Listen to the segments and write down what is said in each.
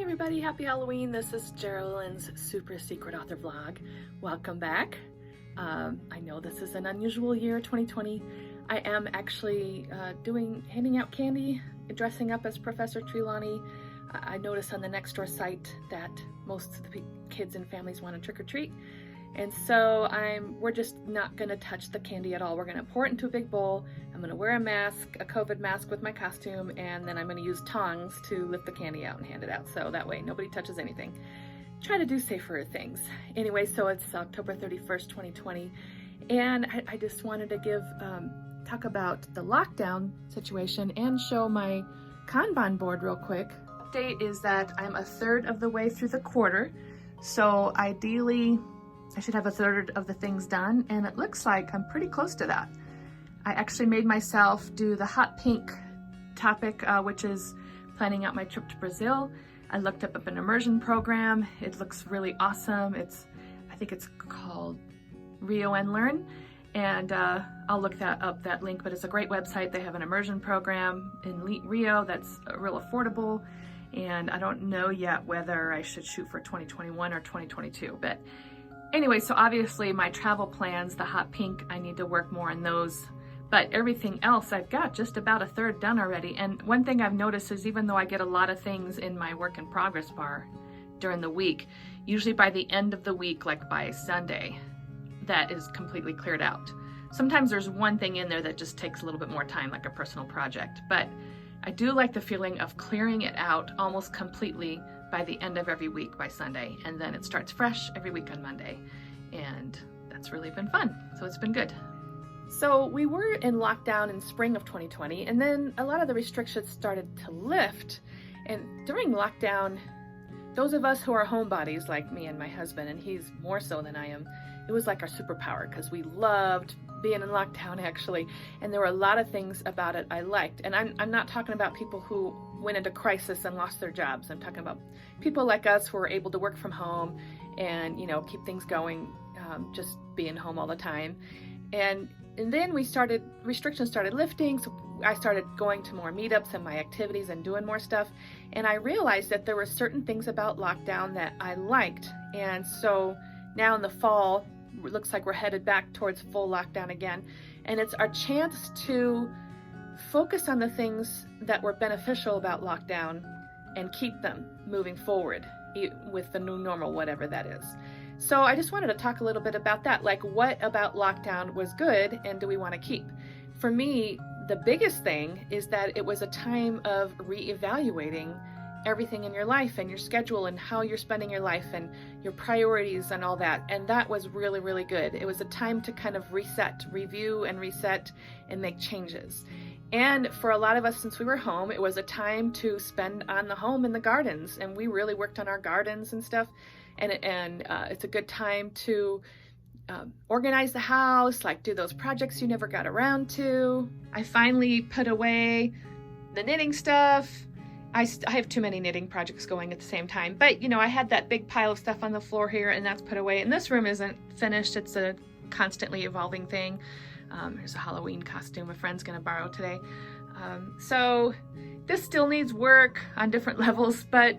everybody, happy Halloween. This is Geraldine's Super Secret Author Vlog. Welcome back. I know this is an unusual year, 2020. I am actually handing out candy, dressing up as Professor Trelawney. I noticed on the Nextdoor site that most of the kids and families want to trick or treat. And so we're just not gonna touch the candy at all. We're gonna pour it into a big bowl. I'm gonna wear a mask, a COVID mask with my costume, and then I'm gonna use tongs to lift the candy out and hand it out. So that way nobody touches anything. Try to do safer things. Anyway, so it's October 31st, 2020. And I just wanted to talk about the lockdown situation and show my Kanban board real quick. Update is that I'm a third of the way through the quarter. So ideally, I should have a third of the things done, and it looks like I'm pretty close to that. I actually made myself do the hot pink topic, which is planning out my trip to Brazil. I looked up an immersion program. It looks really awesome. I think it's called Rio and Learn, and I'll look that link, but it's a great website. They have an immersion program in Rio that's real affordable, and I don't know yet whether I should shoot for 2021 or 2022, but anyway, so obviously my travel plans, the hot pink, I need to work more on those, but everything else I've got just about a third done already. And one thing I've noticed is even though I get a lot of things in my work in progress bar during the week, usually by the end of the week, like by Sunday, that is completely cleared out. Sometimes there's one thing in there that just takes a little bit more time, like a personal project, but I do like the feeling of clearing it out almost completely by the end of every week by Sunday, and then it starts fresh every week on Monday, and that's really been fun. So it's been good. So we were in lockdown in spring of 2020, and then a lot of the restrictions started to lift. And during lockdown, those of us who are homebodies like me and my husband, and he's more so than I am, it was like our superpower because we loved being in lockdown actually, and there were a lot of things about it I liked. And I'm not talking about people who went into crisis and lost their jobs. I'm talking about people like us who were able to work from home and keep things going, just being home all the time. And then restrictions started lifting, so I started going to more meetups and my activities and doing more stuff. And I realized that there were certain things about lockdown that I liked. And so now in the fall, it looks like we're headed back towards full lockdown again. And it's our chance to focus on the things that were beneficial about lockdown and keep them moving forward with the new normal, whatever that is. So I just wanted to talk a little bit about that, like what about lockdown was good and do we want to keep? For me, the biggest thing is that it was a time of reevaluating everything in your life and your schedule and how you're spending your life and your priorities and all that. And that was really, really good. It was a time to kind of review and reset and make changes. And for a lot of us, since we were home, it was a time to spend on the home in the gardens. And we really worked on our gardens and stuff. And it's a good time to organize the house, like do those projects you never got around to. I finally put away the knitting stuff. I have too many knitting projects going at the same time, but I had that big pile of stuff on the floor here and that's put away. And this room isn't finished. It's a constantly evolving thing. There's a Halloween costume a friend's gonna borrow today. So this still needs work on different levels, but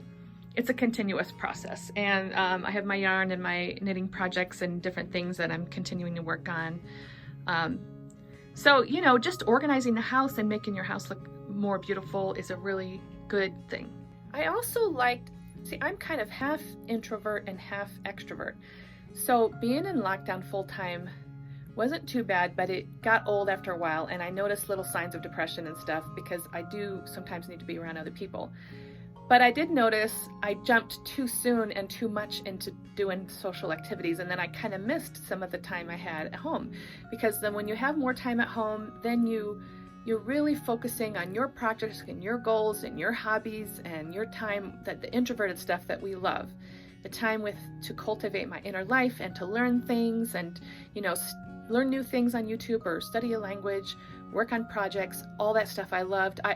it's a continuous process. And I have my yarn and my knitting projects and different things that I'm continuing to work on. So, just organizing the house and making your house look more beautiful is a really good thing. I also I'm kind of half introvert and half extrovert. So being in lockdown full-time wasn't too bad, but it got old after a while, and I noticed little signs of depression and stuff because I do sometimes need to be around other people. But I did notice I jumped too soon and too much into doing social activities, and then I kind of missed some of the time I had at home. Because then when you have more time at home, then you're really focusing on your projects and your goals and your hobbies and your time, that the introverted stuff that we love. The time to cultivate my inner life and to learn things and, learn new things on YouTube or study a language, work on projects, all that stuff I loved. I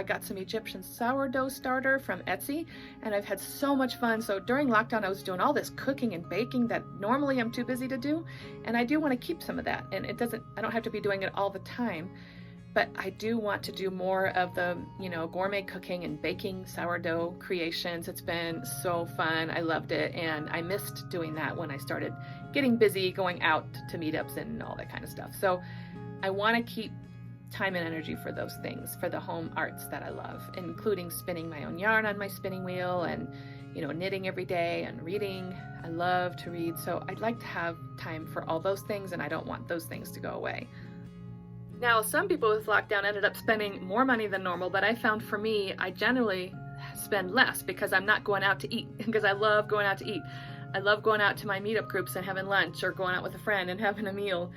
got some Egyptian sourdough starter from Etsy, and I've had so much fun. So during lockdown, I was doing all this cooking and baking that normally I'm too busy to do, and I do want to keep some of that. And I don't have to be doing it all the time. but I do want to do more of the, gourmet cooking and baking sourdough creations. It's been so fun. I loved it, and I missed doing that when I started getting busy going out to meetups and all that kind of stuff. So I want to keep time and energy for those things, for the home arts that I love, including spinning my own yarn on my spinning wheel and, knitting every day and reading. I love to read, so I'd like to have time for all those things, and I don't want those things to go away. Now, some people with lockdown ended up spending more money than normal, but I found for me, I generally spend less because I'm not going out to eat, because I love going out to eat. I love going out to my meetup groups and having lunch, or going out with a friend and having a meal.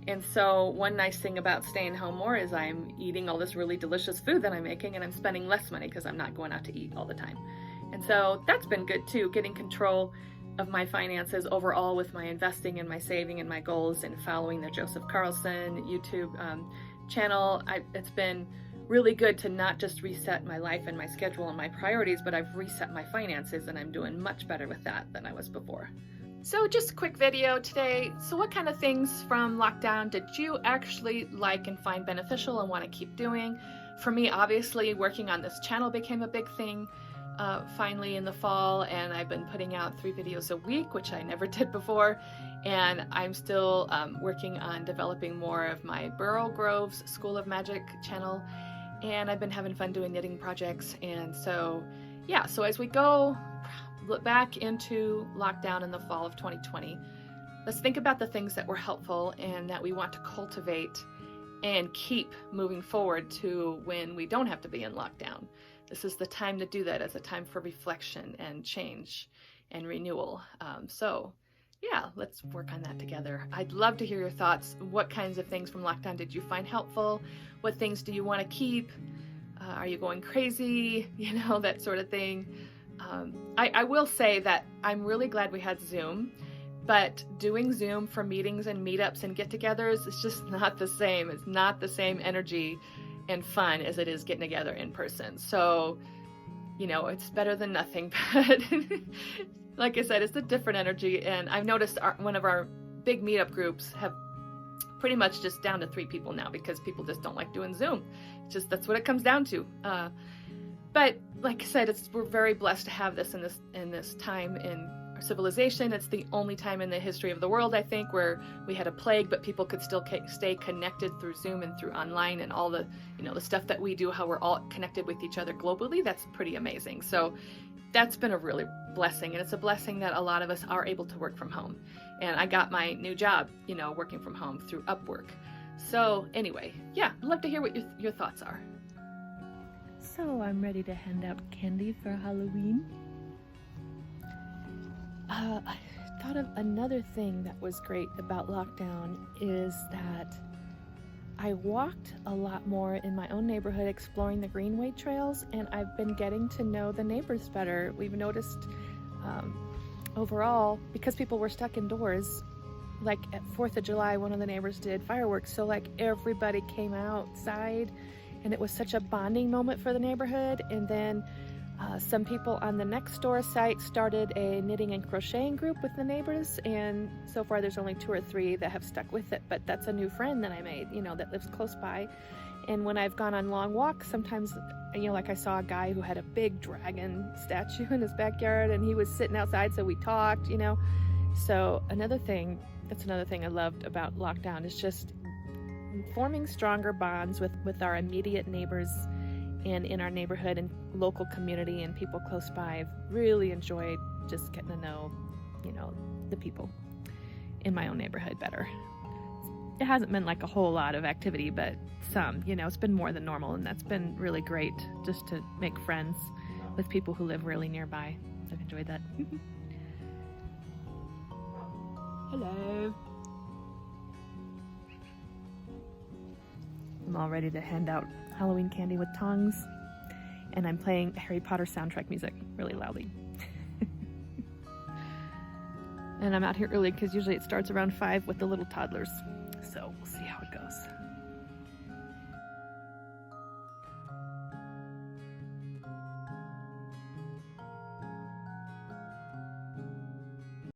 And so one nice thing about staying home more is I'm eating all this really delicious food that I'm making, and I'm spending less money because I'm not going out to eat all the time. And so that's been good too, getting control of my finances overall with my investing and my saving and my goals, and following the Joseph Carlson YouTube channel. It's been really good to not just reset my life and my schedule and my priorities, but I've reset my finances, and I'm doing much better with that than I was before. So just a quick video today. So what kind of things from lockdown did you actually like and find beneficial and want to keep doing? For me, obviously, working on this channel became a big thing finally in the fall, and I've been putting out 3 videos a week, which I never did before. And I'm still working on developing more of my Burrow Groves School of Magic channel, and I've been having fun doing knitting projects. And so yeah, so as we go look back into lockdown in the fall of 2020, let's think about the things that were helpful and that we want to cultivate and keep moving forward to when we don't have to be in lockdown. This is the time to do that, as a time for reflection and change and renewal. So yeah, let's work on that together. I'd love to hear your thoughts. What kinds of things from lockdown did you find helpful? What things do you want to keep? Are you going crazy? That sort of thing. I will say that I'm really glad we had Zoom, but doing Zoom for meetings and meetups and get-togethers is just not the same. It's not the same energy and fun as it is getting together in person. So, it's better than nothing, but like I said, it's a different energy. And I've noticed one of our big meetup groups have pretty much just down to 3 people now, because people just don't like doing Zoom. That's what it comes down to. But like I said, we're very blessed to have this in this time in our civilization. It's the only time in the history of the world, I think, where we had a plague, but people could still stay connected through Zoom and through online, and all the the stuff that we do, how we're all connected with each other globally. That's pretty amazing. So that's been a really blessing, and it's a blessing that a lot of us are able to work from home. And I got my new job, working from home through Upwork. So anyway, yeah, I'd love to hear what your thoughts are. So I'm ready to hand out candy for Halloween. I thought of another thing that was great about lockdown is that I walked a lot more in my own neighborhood, exploring the greenway trails, and I've been getting to know the neighbors better. We've noticed overall, because people were stuck indoors, like at 4th of July, one of the neighbors did fireworks, so like everybody came outside, and it was such a bonding moment for the neighborhood. And then some people on the next door site started a knitting and crocheting group with the neighbors, and so far there's only 2 or 3 that have stuck with it, but that's a new friend that I made, that lives close by. And when I've gone on long walks, sometimes, like I saw a guy who had a big dragon statue in his backyard, and he was sitting outside, so we talked, So that's another thing I loved about lockdown, is just forming stronger bonds with our immediate neighbors and in our neighborhood and local community and people close by. I've really enjoyed just getting to know, the people in my own neighborhood better. It hasn't been like a whole lot of activity, but some, it's been more than normal, and that's been really great, just to make friends with people who live really nearby. I've enjoyed that. Hello. I'm all ready to hand out Halloween candy with tongs, and I'm playing Harry Potter soundtrack music really loudly. And I'm out here early because usually it starts around 5 with the little toddlers, so we'll see how it goes.